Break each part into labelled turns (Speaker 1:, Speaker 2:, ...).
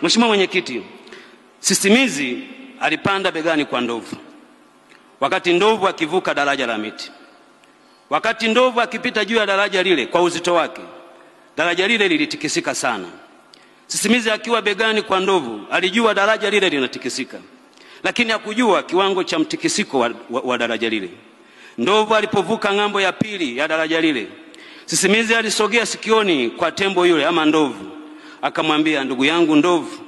Speaker 1: Mheshimiwa Mwenyekiti, sisimizi alipanda begani kwa ndovu wakati ndovu akivuka daraja la miti. Wakati ndovu akipita juu ya daraja lile kwa uzito wake, daraja lile lilitikisika sana. Sisimizi akiwa begani kwa ndovu alijua daraja lile linatikisika, lakini hakujua kiwango cha mtikisiko wa daraja lile. Ndovu alipovuka ng'ambo ya pili ya daraja lile, sisimizi alisogea sikioni kwa tembo yule ama ndovu, akamwambia, ndugu yangu ndovu,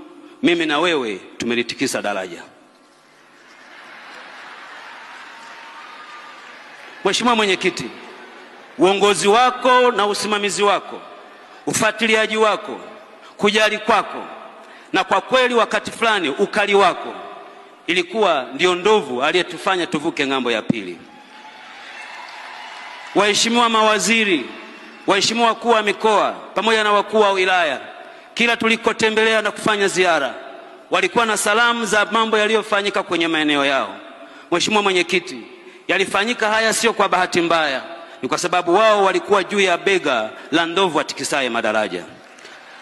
Speaker 1: mimi na wewe tumelitikisa daraja. Mheshimiwa Mwenyekiti, uongozi wako na usimamizi wako, ufuatiliaji wako, kujali kwako, na kwa kweli wakati fulani ukali wako, ilikuwa ndio ndovu aliyetufanya tuvuke ng'ambo ya pili. Waheshimiwa mawaziri, waheshimiwa wakuu wa mikoa pamoja na wakuu wa wilaya, kila tulikotembelea na kufanya ziara, walikuwa na salamu za mambo yaliyofanyika kwenye maeneo yao. Mheshimiwa Mwenyekiti, yalifanyika haya sio kwa bahati mbaya, ni kwa sababu wao walikuwa juu ya bega la ndovu atikisaye madaraja.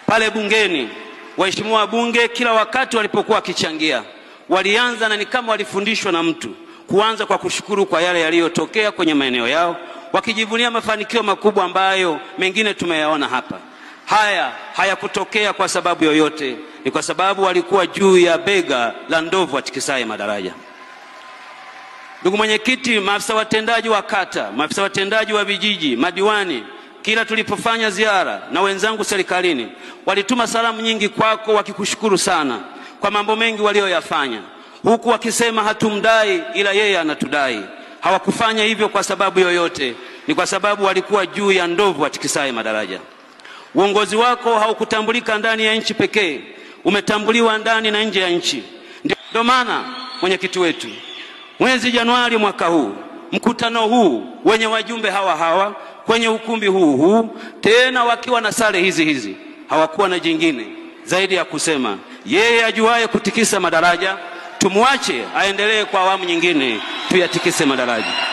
Speaker 1: Pale bungeni, waheshimiwa wabunge kila wakati walipokuwa wakichangia, walianza na ni kama walifundishwa na mtu, kuanza kwa kushukuru kwa yale yaliyotokea kwenye maeneo yao, wakijivunia mafanikio makubwa ambayo mengine tumeyaona hapa. Haya hayakutokea kwa sababu yoyote, ni kwa sababu walikuwa juu ya bega la ndovu atikisaye madaraja. Ndugu Mwenyekiti, maafisa watendaji wa kata, maafisa watendaji wa vijiji, madiwani, kila tulipofanya ziara na wenzangu serikalini, walituma salamu nyingi kwako wakikushukuru sana kwa mambo mengi walioyafanya, huku wakisema hatumdai ila yeye anatudai. Hawakufanya hivyo kwa sababu yoyote, ni kwa sababu walikuwa juu ya ndovu atikisaye madaraja. Uongozi wako haukutambulika ndani ya nchi pekee, umetambuliwa ndani na nje ya nchi. Ndio maana mwenyekiti wetu, mwezi Januari mwaka huu, mkutano huu wenye wajumbe hawa kwenye ukumbi huu tena wakiwa na sare hizi, hawakuwa na jingine zaidi ya kusema, yeye ajuaye kutikisa madaraja, tumuache aendelee kwa awamu nyingine, tuyatikise madaraja.